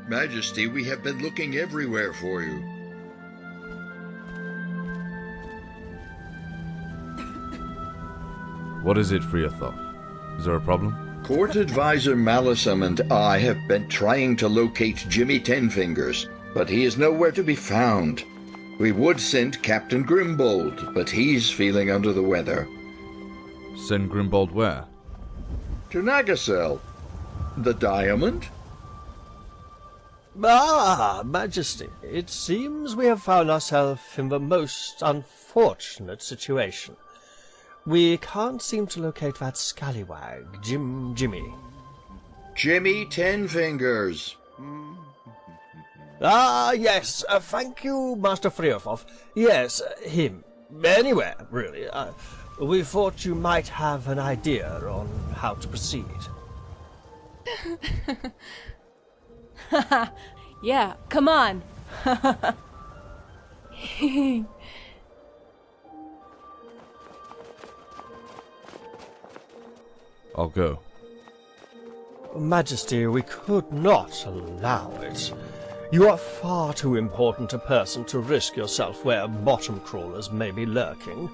Majesty, we have been looking everywhere for you. What is it, Friathoth? Is there a problem? Court Advisor Malison and I have been trying to locate Jimmy Tenfingers, but he is nowhere to be found. We would send Captain Grimbold, but he's feeling under the weather. Send Grimbold where? To Nagasel. The diamond? Ah, Majesty, it seems we have found ourselves in the most unfortunate situation. We can't seem to locate that scallywag, Jimmy. Jimmy Tenfingers. Ah, yes, thank you, Master Friathoth. Yes, him. Anywhere, really. We thought you might have an idea on how to proceed. Yeah, come on. I'll go. Majesty, we could not allow it. You are far too important a person to risk yourself where bottom crawlers may be lurking.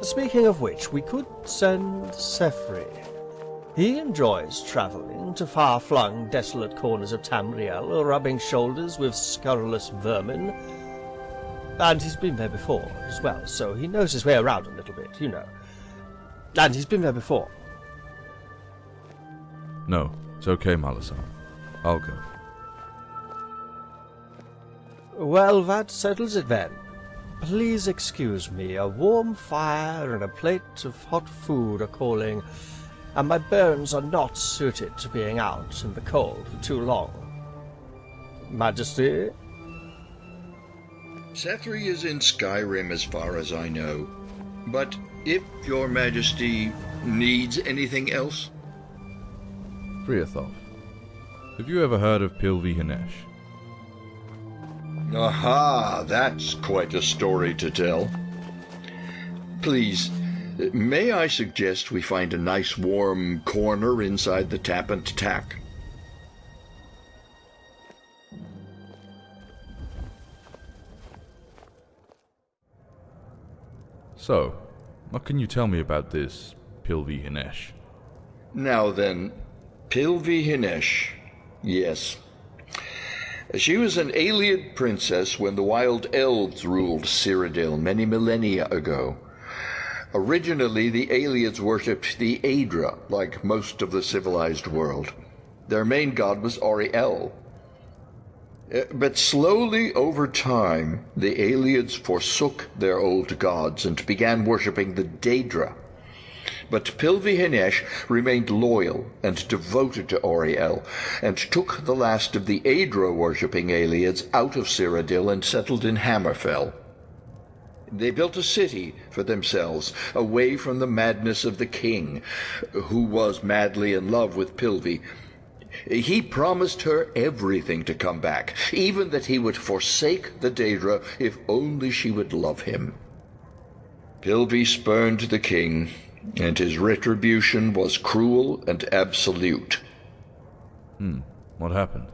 Speaking of which, we could send Sefri. He enjoys travelling to far-flung, desolate corners of Tamriel, rubbing shoulders with scurrilous vermin. And he's been there before as well, so he knows his way around a little bit, you know. And he's been there before. No, it's okay, Malison. I'll go. Well, that settles it then. Please excuse me, a warm fire and a plate of hot food are calling, and my bones are not suited to being out in the cold for too long. Majesty? Sethri is in Skyrim as far as I know. But if your Majesty needs anything else... Friathoth, have you ever heard of Pilvi Hinesh? Aha, that's quite a story to tell. Please, may I suggest we find a nice warm corner inside the tap and tack? So, what can you tell me about this Pilvi Hinesh? Now then, Pilvi Hinesh, yes. She was an Ayleid princess when the Wild Elves ruled Cyrodiil many millennia ago. Originally, the Ayleids worshipped the Aedra, like most of the civilized world. Their main god was Auriel. But slowly over time, the Ayleids forsook their old gods and began worshipping the Daedra. But Pilvi Hinesh remained loyal and devoted to Auriel, and took the last of the Aedra-worshipping Ayleids out of Cyrodiil and settled in Hammerfell. They built a city for themselves, away from the madness of the king, who was madly in love with Pilvi. He promised her everything to come back, even that he would forsake the Daedra if only she would love him. Pilvi spurned the king, and his retribution was cruel and absolute. What happened?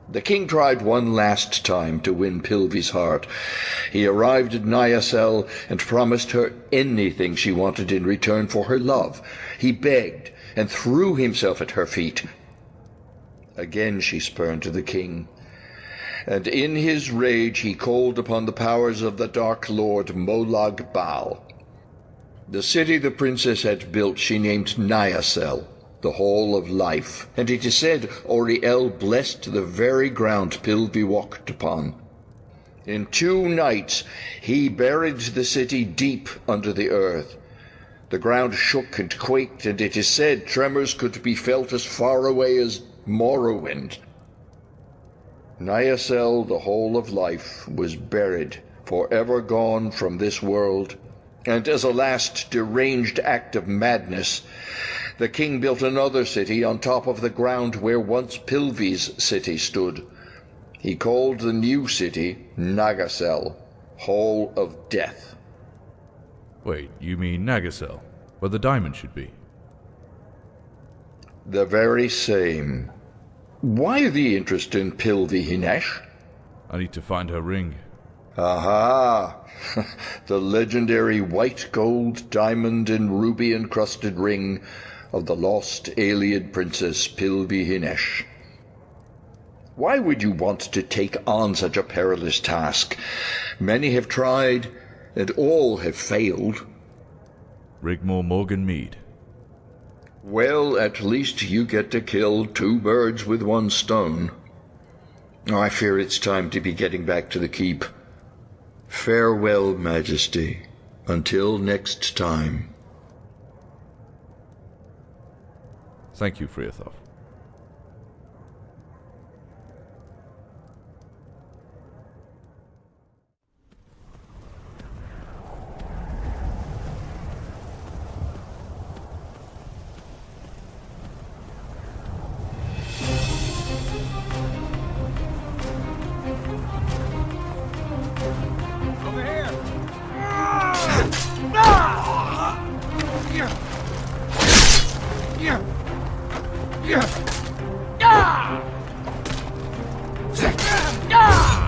The king tried one last time to win Pilvi's heart. He arrived at Nagasel and promised her anything she wanted in return for her love. He begged and threw himself at her feet. Again she spurned the king, and in his rage he called upon the powers of the Dark Lord Molag Bal. The city the princess had built she named Nagasel, the Hall of Life, and it is said Auriel blessed the very ground Pilvi walked upon. In 2 nights he buried the city deep under the earth. The ground shook and quaked, and it is said tremors could be felt as far away as Morrowind. Nagasel, the Hall of Life, was buried, forever gone from this world. And as a last deranged act of madness, the king built another city on top of the ground where once Pilvi's city stood. He called the new city Nagasel, Hall of Death. Wait, you mean Nagasel, where the diamond should be? The very same. Why the interest in Pilvi Hinesh? I need to find her ring. Aha! The legendary white gold, diamond, and ruby-encrusted ring of the lost Ayleid princess Pilvi Hinesh. Why would you want to take on such a perilous task? Many have tried, and all have failed. Rigmor Morgan Mead. Well, at least you get to kill 2 birds with 1 stone. I fear it's time to be getting back to the keep. Farewell, Majesty. Until next time. Thank you, Friathof.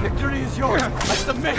Victory is yours! I submit!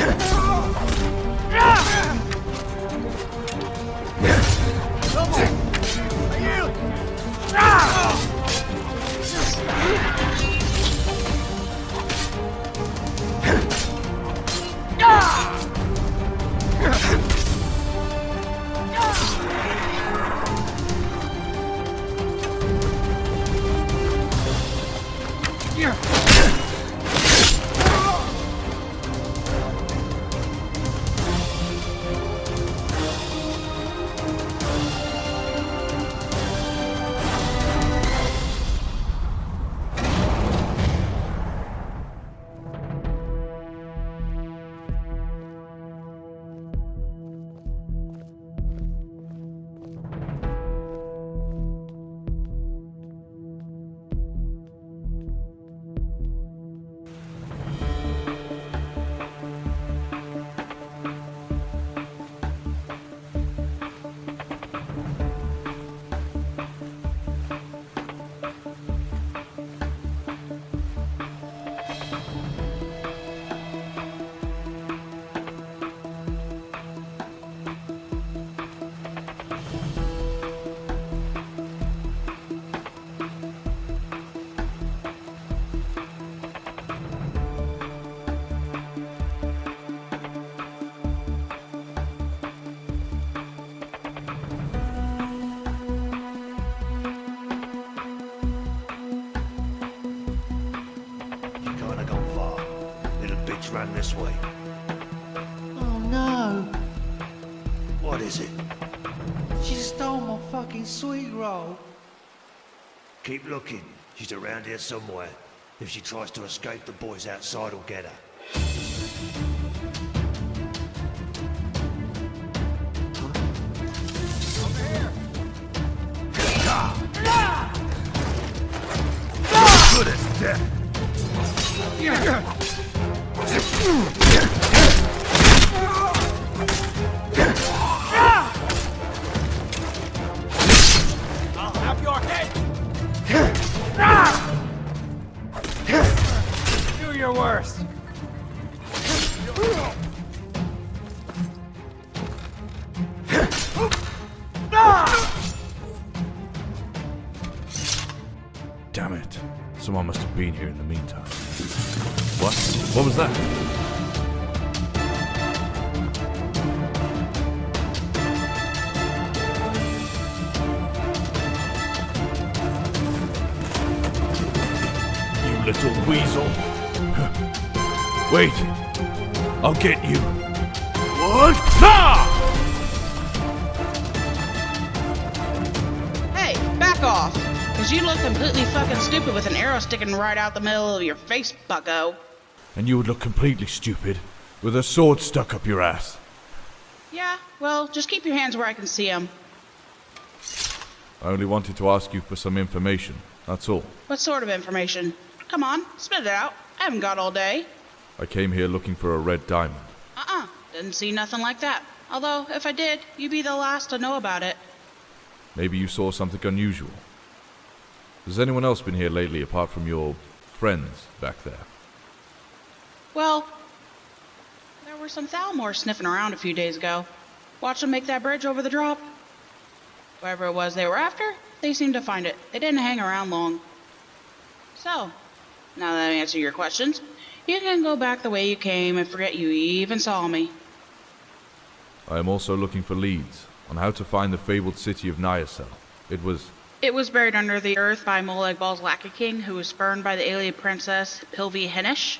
Ran this way. Oh no! What is it? She stole my fucking sweet roll. Keep looking. She's around here somewhere. If she tries to escape, the boys outside will get her. Over here! Good as death! I'll have your head! Do your worst! Damn it. Someone must have been here in the meantime. What? What was that? You little weasel. Wait. I'll get you. What? Ah! Hey, back off! Because you look completely fucking stupid with an arrow sticking right out the middle of your face, bucko. And you would look completely stupid with a sword stuck up your ass. Yeah, well, just keep your hands where I can see them. I only wanted to ask you for some information, that's all. What sort of information? Come on, spit it out. I haven't got all day. I came here looking for a red diamond. Didn't see nothing like that. Although, if I did, you'd be the last to know about it. Maybe you saw something unusual. Has anyone else been here lately apart from your friends back there? Well, there were some Thalmors sniffing around a few days ago. Watched them make that bridge over the drop. Whatever it was they were after, they seemed to find it. They didn't hang around long. So, now that I answered your questions, you can go back the way you came and forget you even saw me. I am also looking for leads on how to find the fabled city of Nyasel. It was buried under the earth by Molag Bal's Lackey King, who was spurned by the alien princess Pilvi Henish.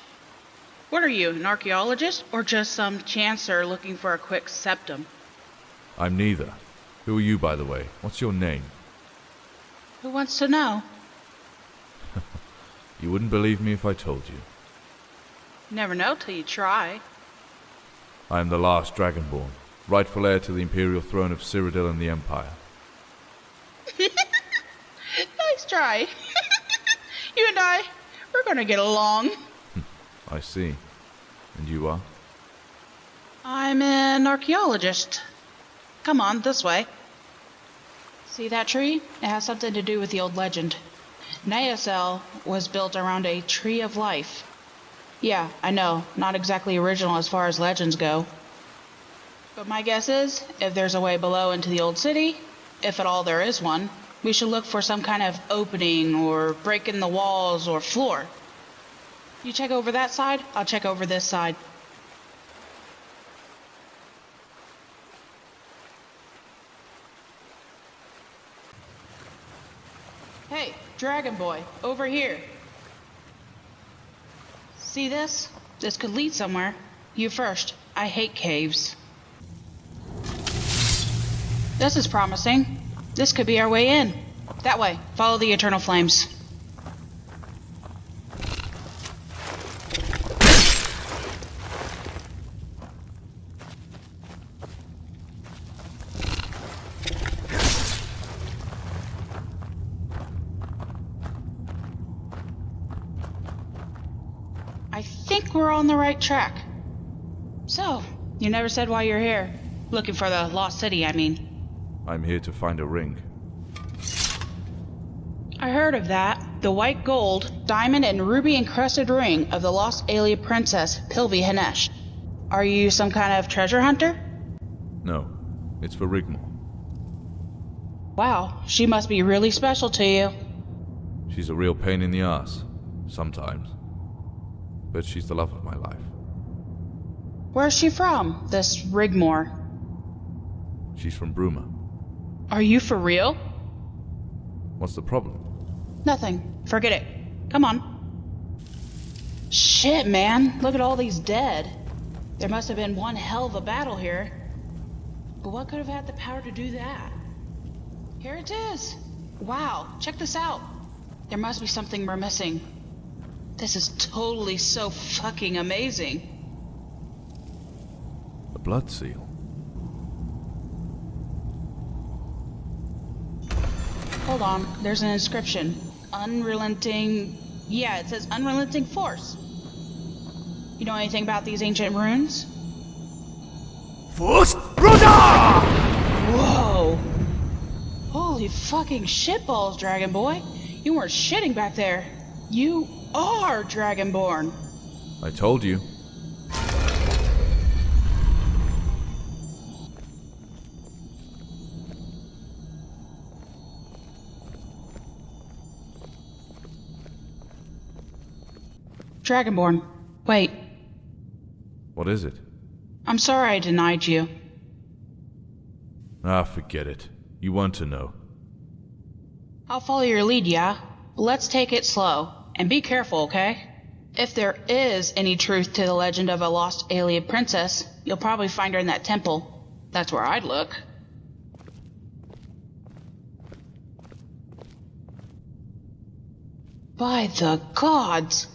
What are you, an archaeologist, or just some chancer looking for a quick septum? I'm neither. Who are you, by the way? What's your name? Who wants to know? You wouldn't believe me if I told you. Never know till you try. I am the last Dragonborn, rightful heir to the imperial throne of Cyrodiil and the Empire. Nice try. You and I, we're gonna get along. I see. And you are? I'm an archaeologist. Come on, this way. See that tree? It has something to do with the old legend. Nyasel was built around a tree of life. Yeah, I know, not exactly original as far as legends go. But my guess is, if there's a way below into the old city, if at all there is one, we should look for some kind of opening or break in the walls or floor. You check over that side, I'll check over this side. Hey, Dragon Boy, over here. See this? This could lead somewhere. You first. I hate caves. This is promising. This could be our way in. That way. Follow the eternal flames. I think we're on the right track. So, you never said why you're here. Looking for the lost city, I mean. I'm here to find a ring. I heard of that. The white gold, diamond, and ruby encrusted ring of the lost alien princess, Pilvi Henish. Are you some kind of treasure hunter? No, it's for Rigmor. Wow, she must be really special to you. She's a real pain in the ass, sometimes. But she's the love of my life. Where's she from, this Rigmor? She's from Bruma. Are you for real? What's the problem? Nothing. Forget it. Come on. Shit, man. Look at all these dead. There must have been one hell of a battle here. But what could have had the power to do that? Here it is. Wow, check this out. There must be something we're missing. This is totally so fucking amazing. A blood seal. Hold on, there's an inscription. Unrelenting... Yeah, it says unrelenting force. You know anything about these ancient runes? Force Ruda! Whoa! Holy fucking shitballs, Dragon Boy. You weren't shitting back there. You are Dragonborn. I told you. Dragonborn. Wait. What is it? I'm sorry I denied you. Ah, forget it. You want to know. I'll follow your lead, yeah? But let's take it slow. And be careful, okay? If there is any truth to the legend of a lost alien princess, you'll probably find her in that temple. That's where I'd look. By the gods!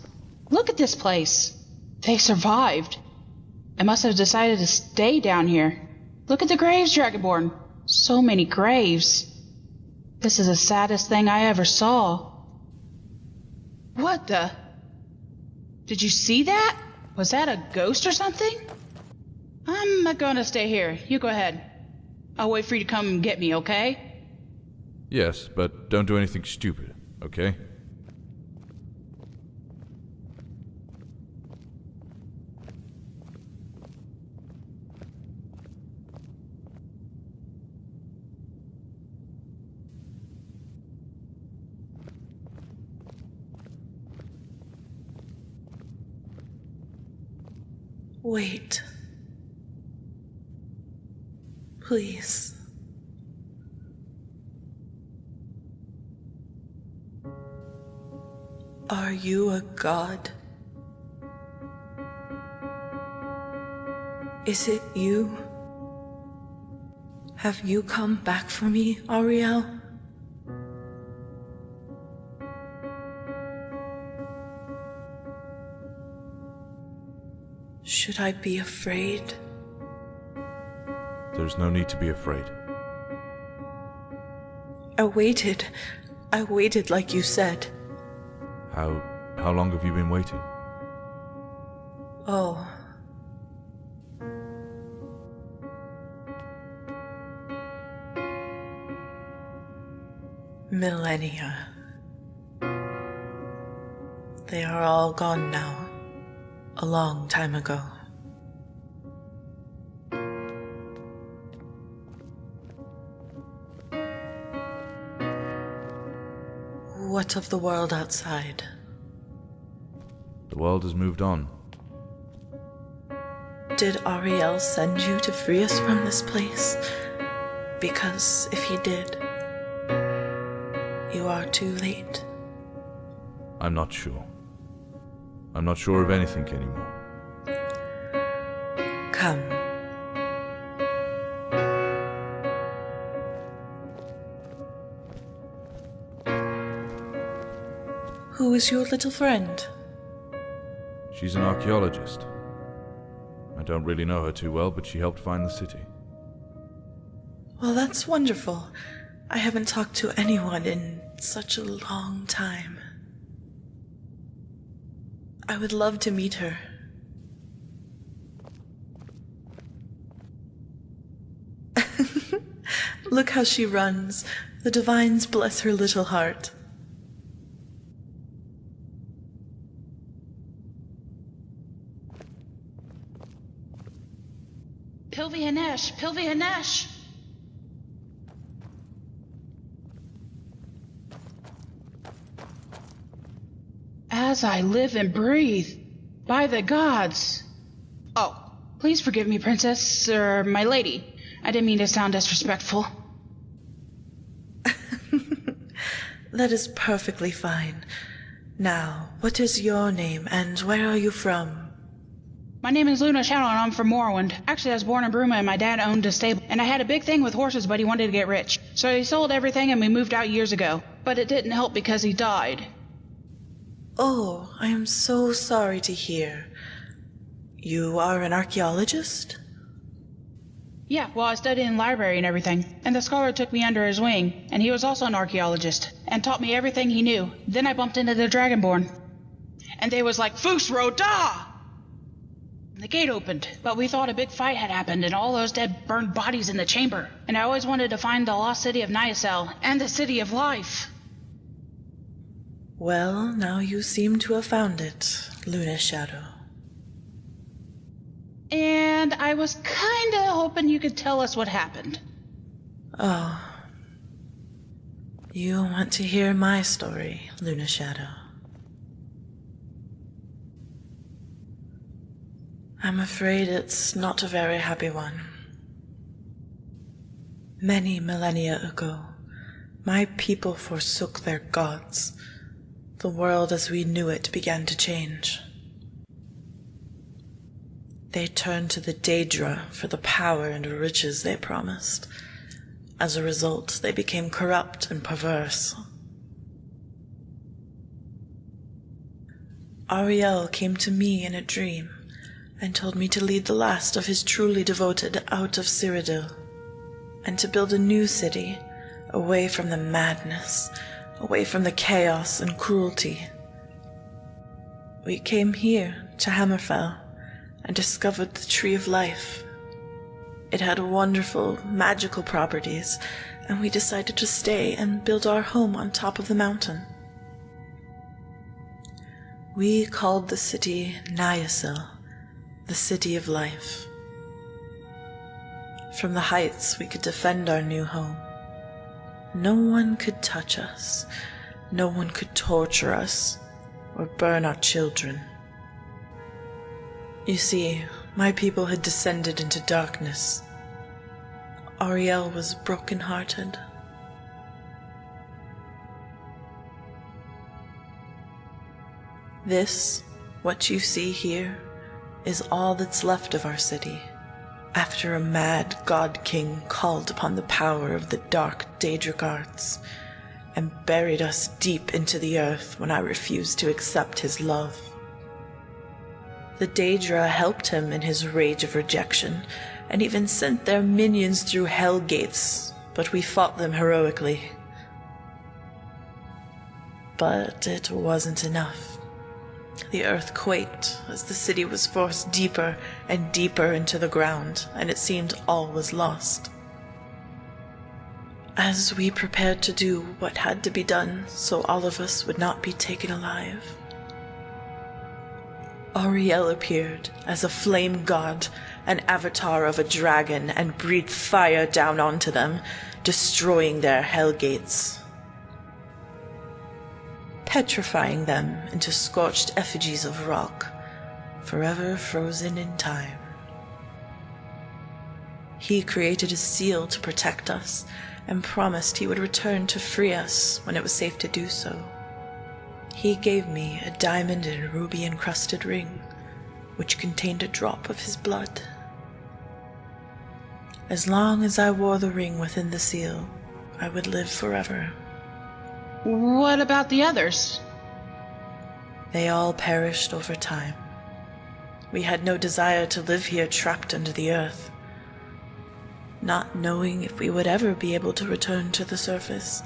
Look at this place. They survived. I must have decided to stay down here. Look at the graves, Dragonborn. So many graves. This is the saddest thing I ever saw. What the? Did you see that? Was that a ghost or something? I'm not gonna stay here. You go ahead. I'll wait for you to come and get me, okay? Yes, but don't do anything stupid. Okay. Wait. Please. Are you a god? Is it you? Have you come back for me, Ariel? Should I be afraid? There's no need to be afraid. I waited like you said. How long have you been waiting? Oh. Millennia. They are all gone now. A long time ago. What of the world outside? The world has moved on. Did Ariel send you to free us from this place? Because if he did, you are too late. I'm not sure. I'm not sure of anything anymore. Come. Who is your little friend? She's an archaeologist. I don't really know her too well, but she helped find the city. Well, that's wonderful. I haven't talked to anyone in such a long time. I would love to meet her. Look how she runs. The divines bless her little heart. Pilvi Hanesh! As I live and breathe, by the gods. Oh, please forgive me, princess, or my lady. I didn't mean to sound disrespectful. That is perfectly fine. Now, what is your name and where are you from? My name is Luna Shadow and I'm from Morrowind. Actually, I was born in Bruma and my dad owned a stable. And I had a big thing with horses, but he wanted to get rich. So he sold everything and we moved out years ago. But it didn't help because he died. Oh, I am so sorry to hear. You are an archaeologist? Yeah, well, I studied in the library and everything. And the scholar took me under his wing. And he was also an archaeologist. And taught me everything he knew. Then I bumped into the Dragonborn. And they was like, Fus Roda! The gate opened, but we thought a big fight had happened and all those dead burned bodies in the chamber. And I always wanted to find the lost city of Nyasel and the city of life. Well, now you seem to have found it, Luna Shadow. And I was kinda hoping you could tell us what happened. Oh. You want to hear my story, Luna Shadow? I'm afraid it's not a very happy one. Many millennia ago, my people forsook their gods. The world as we knew it began to change. They turned to the Daedra for the power and riches they promised. As a result, they became corrupt and perverse. Ariel came to me in a dream and told me to lead the last of his truly devoted out of Cyrodiil, and to build a new city, away from the madness, away from the chaos and cruelty. We came here to Hammerfell and discovered the Tree of Life. It had wonderful, magical properties, and we decided to stay and build our home on top of the mountain. We called the city Nyasel, the City of Life. From the heights we could defend our new home. No one could touch us, no one could torture us, or burn our children. You see, my people had descended into darkness. Ariel was broken-hearted. This, what you see here, is all that's left of our city, after a mad god-king called upon the power of the dark Daedric arts, and buried us deep into the earth when I refused to accept his love. The Daedra helped him in his rage of rejection, and even sent their minions through hell gates, but we fought them heroically. But it wasn't enough. The earth quaked as the city was forced deeper and deeper into the ground, and it seemed all was lost. As we prepared to do what had to be done so all of us would not be taken alive, Ariel appeared as a flame god, an avatar of a dragon, and breathed fire down onto them, destroying their hell gates, petrifying them into scorched effigies of rock, forever frozen in time. He created a seal to protect us, and promised he would return to free us when it was safe to do so. He gave me a diamond and ruby-encrusted ring, which contained a drop of his blood. As long as I wore the ring within the seal, I would live forever. What about the others? They all perished over time. We had no desire to live here trapped under the earth, not knowing if we would ever be able to return to the surface.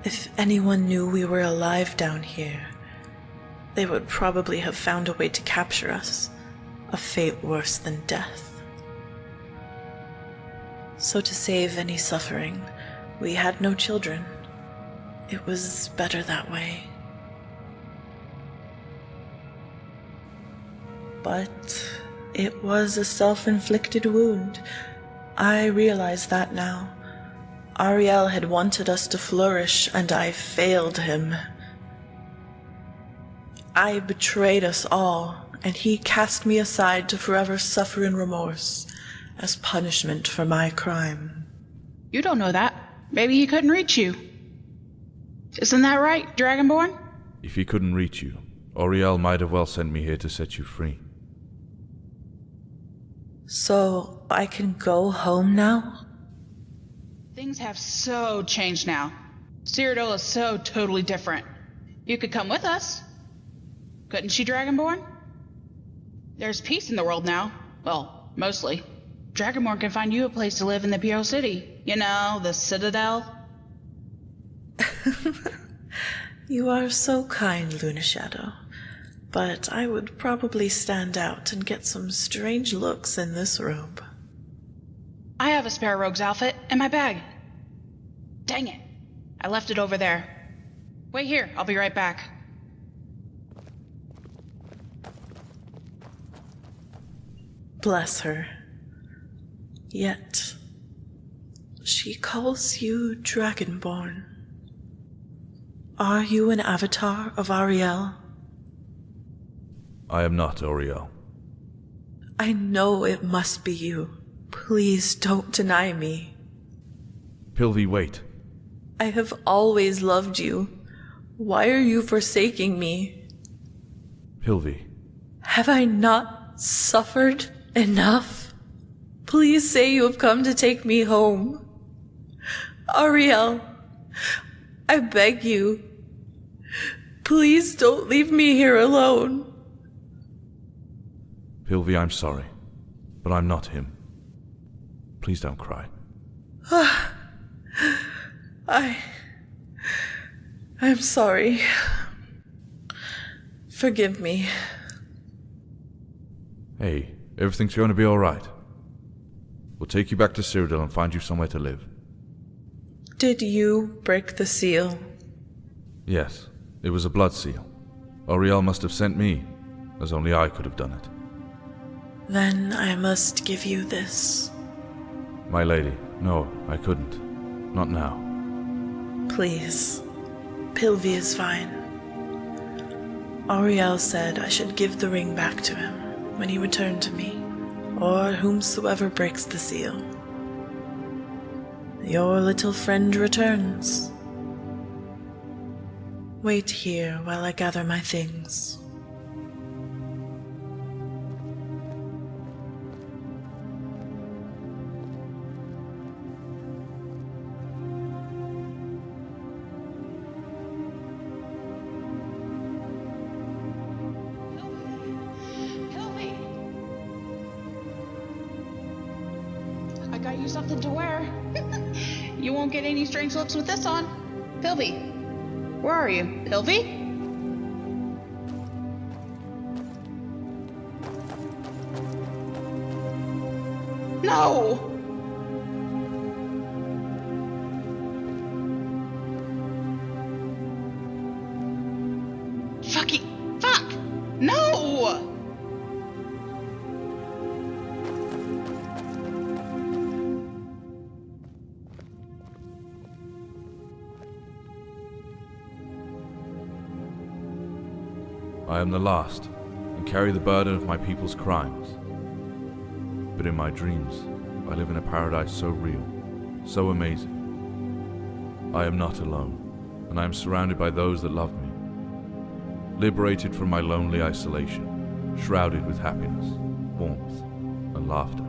If anyone knew we were alive down here, they would probably have found a way to capture us, a fate worse than death. So to save any suffering, we had no children. It was better that way. But it was a self-inflicted wound. I realize that now. Ariel had wanted us to flourish, and I failed him. I betrayed us all, and he cast me aside to forever suffer in remorse as punishment for my crime. You don't know that. Maybe he couldn't reach you. Isn't that right, Dragonborn? If he couldn't reach you, Ariel might have well sent me here to set you free. So I can go home now? Things have so changed now. Cyrodiil is so totally different. You could come with us. Couldn't she, Dragonborn? There's peace in the world now. Well, mostly. Dragonborn can find you a place to live in the Pure City. You know, the Citadel. You are so kind, Luna Shadow. But I would probably stand out and get some strange looks in this robe. I have a spare rogue's outfit in my bag. Dang it. I left it over there. Wait here, I'll be right back. Bless her. Yet, she calls you Dragonborn. Are you an avatar of Ariel? I am not Ariel. I know it must be you. Please don't deny me. Pilvi, wait. I have always loved you. Why are you forsaking me? Pilvi. Have I not suffered enough? Please say you have come to take me home. Ariel, I beg you. Please don't leave me here alone. Pilvi, I'm sorry, but I'm not him. Please don't cry. I'm sorry. Forgive me. Hey, everything's going to be alright. We'll take you back to Cyrodiil and find you somewhere to live. Did you break the seal? Yes, It was a blood seal. Auriel must have sent me, as only I could have done it. Then I must give you this. My lady, no, I couldn't. Not now. Please. Pilvi is fine. Auriel said I should give the ring back to him when he returned to me, or whomsoever breaks the seal. Your little friend returns. Wait here while I gather my things. Pilvi! I got you something to wear. You won't get any strange looks with this on. Pilvi! Where are you? Pilvi? No! Fuck! No! I am the last, and carry the burden of my people's crimes. But in my dreams, I live in a paradise so real, so amazing. I am not alone, and I am surrounded by those that love me. Liberated from my lonely isolation, shrouded with happiness, warmth, and laughter.